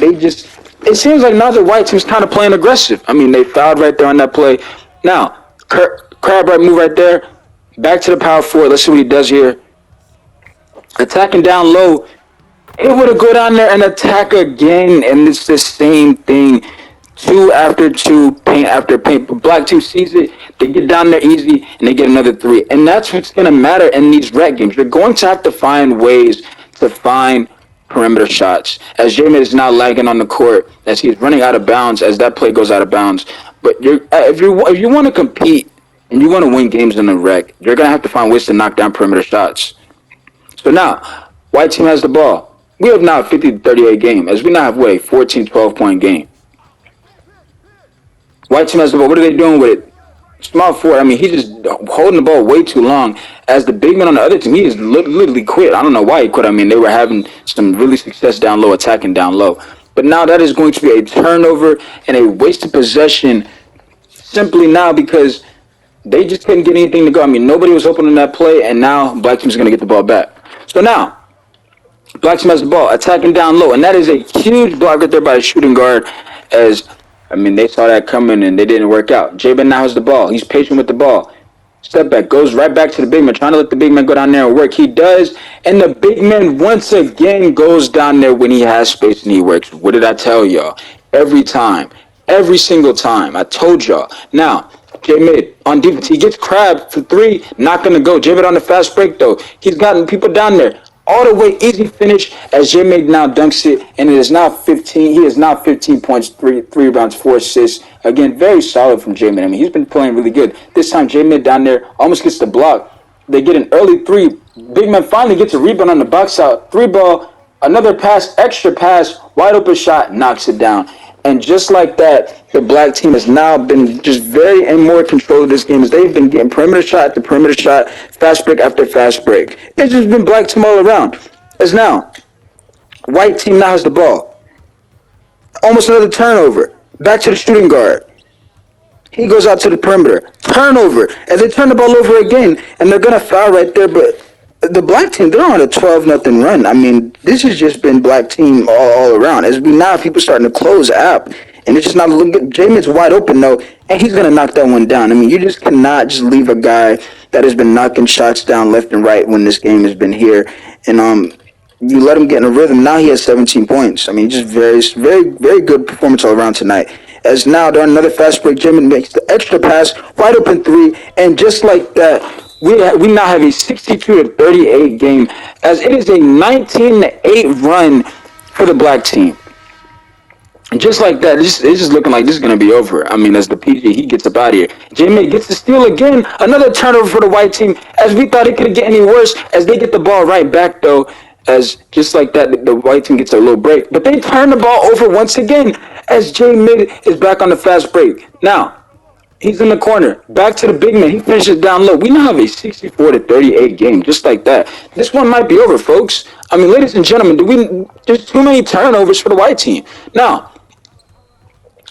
it seems like now the white team's kind of playing aggressive. I mean, they fouled right there on that play. Now, Crab right move right there. Back to the power forward. Let's see what he does here. Attacking down low. Able to go down there and attack again. And it's the same thing. 2 after 2, paint after paint. But black team sees it. They get down there easy, and they get another 3. And that's what's going to matter in these rec games. You're going to have to find ways to find perimeter shots, as J-Mid is now lagging on the court as he's running out of bounds as that play goes out of bounds. But if you want to compete and you want to win games in the rec, you're going to have to find ways to knock down perimeter shots. So now, White team has the ball. We have now a 50-38 game, as we now have, what, a 14, 12-point game. White team has the ball. What are they doing with it? Small forward, I mean, he's just holding the ball way too long. As the big man on the other team, he just literally quit. I don't know why he quit. I mean, they were having some really success down low, attacking down low. But now that is going to be a turnover and a wasted possession simply now because they just couldn't get anything to go. I mean, nobody was open on that play, and now Black team's going to get the ball back. So now, Black team has the ball, attacking down low, and that is a huge block right there by the shooting guard as I mean, they saw that coming and they didn't work out. Jabin now has the ball. He's patient with the ball. Step back, goes right back to the big man, trying to let the big man go down there and work. He does, and the big man once again goes down there when he has space and he works. What did I tell y'all? Every time. Every single time. I told y'all. Now, J-Mid on defense. He gets crabbed for three. Not going to go. J-Mid on the fast break, though. He's gotten people down there. All the way, easy finish as J-Mid now dunks it, and it is now 15. He is now 15 points, three rebounds, 4 assists. Again, very solid from J-Mid. I mean, he's been playing really good. This time, J-Mid down there almost gets the block. They get an early three. Big man finally gets a rebound on the box out. 3-ball, another pass, extra pass, wide open shot, knocks it down. And just like that, the Black team has now been just very in more control of this game as they've been getting perimeter shot after perimeter shot, fast break after fast break. It's just been Black team all around. As now, White team now has the ball. Almost another turnover. Back to the shooting guard. He goes out to the perimeter. Turnover. And they turn the ball over again. And they're going to foul right there. But the Black team, they're on a 12-0 run. I mean, this has just been Black team all around. As we now have people starting to close out. And it's just not looking good. J-Mid's wide open, though. And he's going to knock that one down. I mean, you just cannot just leave a guy that has been knocking shots down left and right when this game has been here. And you let him get in a rhythm. Now he has 17 points. I mean, just very, very, very good performance all around tonight. As now, during another fast break, J-Mid makes the extra pass, wide open three, and just like that, we now have a 62-38 game, as it is a 19-8 run for the Black team. And just like that, it's just looking like this is going to be over. I mean, as the PG, he gets up out of here. J-Mid gets the steal again. Another turnover for the White team, as we thought it couldn't get any worse, as they get the ball right back, though. As just like that, the White team gets a little break. But they turn the ball over once again as J-Mid is back on the fast break. Now, he's in the corner. Back to the big man. He finishes down low. We now have a 64-38 game, just like that. This one might be over, folks. I mean, ladies and gentlemen, there's too many turnovers for the White team. Now,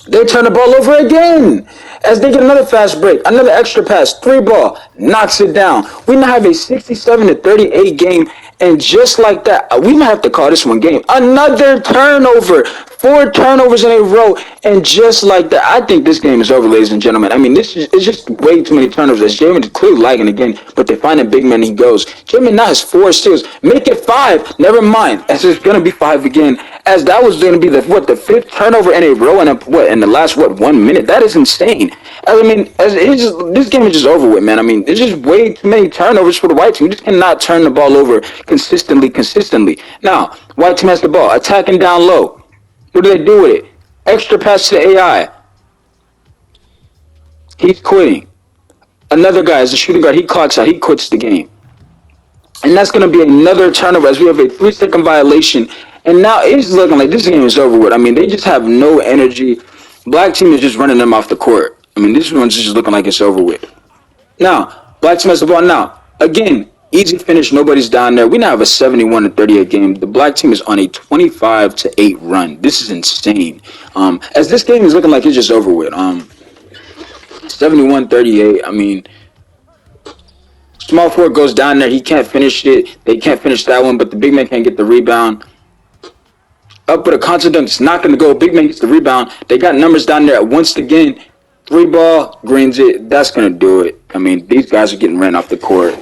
they turn the ball over again as they get another fast break, another extra pass, 3-ball, knocks it down. We now have a 67-38 game, and just like that, we might have to call this one game. Another turnover, 4 turnovers in a row, and just like that, I think this game is over, ladies and gentlemen. I mean, it's just way too many turnovers. As J-Mid is clearly lagging again, but they find a big man, he goes. J-Mid now has 4 steals. Make it 5. Never mind, as it's going to be 5 again. As that was going to be the 5th turnover in a row in the last 1 minute. That is insane. I mean, this game is just over with, man. I mean, there's just way too many turnovers for the White team. You just cannot turn the ball over consistently. Now, White team has the ball, attacking down low. What do they do with it? Extra pass to the AI. He's quitting. Another guy is a shooting guard. He clocks out. He quits the game. And that's going to be another turnover as we have a 3-second violation. And now it's looking like this game is over with. I mean, they just have no energy. Black team is just running them off the court. I mean, this one's just looking like it's over with. Now, Black team has the ball now. Again, easy finish. Nobody's down there. We now have a 71-38 game. The Black team is on a 25-8 run. This is insane. As this game is looking like it's just over with. 71-38. I mean, small forward goes down there. He can't finish it. They can't finish that one, but the big man can't get the rebound. Up with a constant dunk. It's not going to go. Big man gets the rebound. They got numbers down there. Once again, 3-ball, greens it. That's going to do it. I mean, these guys are getting ran off the court.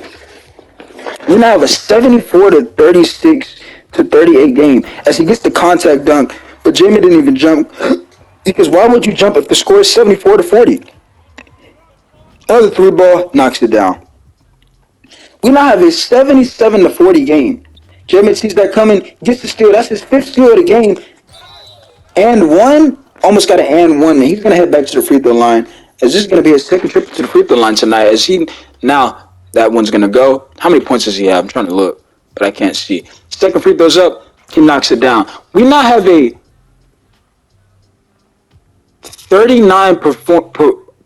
We now have a 74-36-38 game as he gets the contact dunk, but J-Mid didn't even jump because why would you jump if the score is 74-40? Another 3-ball knocks it down. We now have a 77-40 game. J-Mid sees that coming, gets the steal. That's his 5th steal of the game. And one, almost got an and one. And he's going to head back to the free throw line. As this is going to be his 2nd trip to the free throw line tonight. As he, now, that one's going to go. How many points does he have? I'm trying to look. but I can't see. Second free throws up, he knocks it down. We now have a 39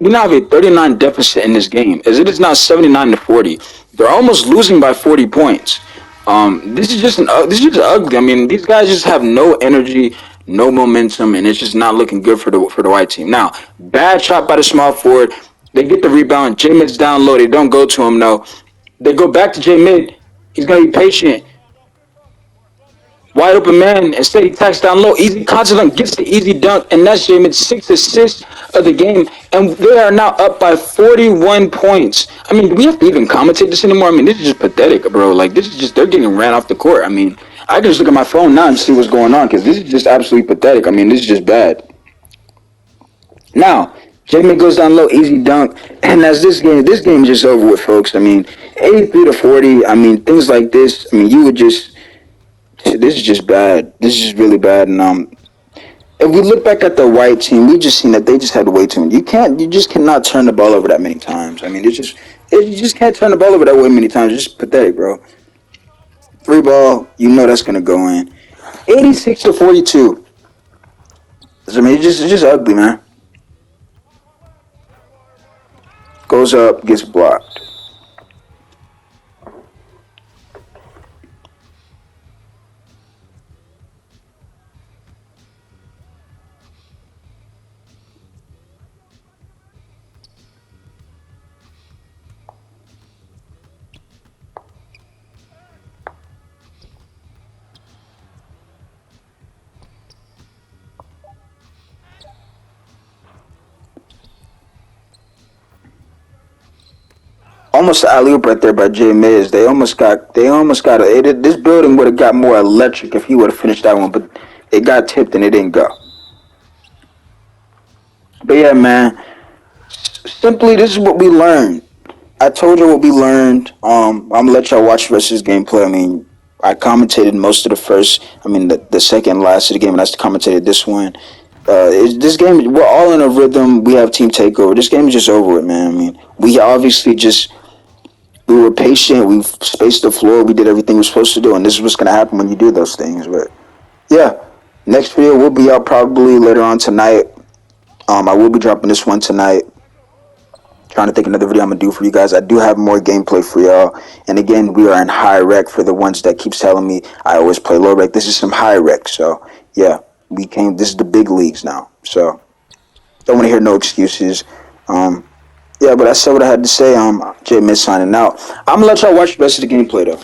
we now have a 39 deficit in this game, as it is now 79-40. They're almost losing by 40 points. This is just ugly. I mean, these guys just have no energy, no momentum, and it's just not looking good for the white team. Now, bad shot by the small forward. They get the rebound. J Mid's down low. They don't go to him though. They go back to J Mid. He's gonna be patient. Wide open man. Instead, he tacks down low. Easy contact gets the easy dunk, and that's Jamin's sixth assist of the game. And they are now up by 41 points. I mean, do we have to even commentate this anymore? I mean, this is just pathetic, bro. Like, this is just, they're getting ran off the court. I mean, I can just look at my phone now and see what's going on, because this is just absolutely pathetic. I mean, this is just bad. Now, Jamin goes down low, easy dunk, and as this game is just over with, folks. I mean, 83-40. I mean, things like this. I mean, you would just. This is just bad. This is just really bad. And if we look back at the white team, we just seen that they just had way too many. You just cannot turn the ball over that many times. I mean, you just can't turn the ball over that way many times. It's just pathetic, bro. Free ball, you know that's gonna go in. 86-42. I mean, it's just ugly, man. Goes up, gets blocked. Almost an alley oop right there by Jay Miz. They almost got this building would have got more electric if he would have finished that one, but it got tipped and it didn't go. But yeah, man. Simply, this is what we learned. I told you what we learned. I'm gonna let y'all watch the rest of this gameplay. I mean, I commentated most of the first. I mean, the second last of the game, and I commentated this one. This game, we're all in a rhythm. We have team takeover. This game is just over with, man. I mean, we obviously just we were patient. We spaced the floor. We did everything we're supposed to do, and this is what's gonna happen when you do those things. But yeah, next video will be out probably later on tonight. I will be dropping this one tonight. Trying to think another video I'm gonna do for you guys. I do have more gameplay for y'all. And again, we are in high rec for the ones that keeps telling me I always play low rec. This is some high rec. So yeah, this is the big leagues now. So don't want to hear no excuses. Yeah, but I said what I had to say. Jay Miz signing out. I'm gonna let y'all watch the rest of the gameplay though.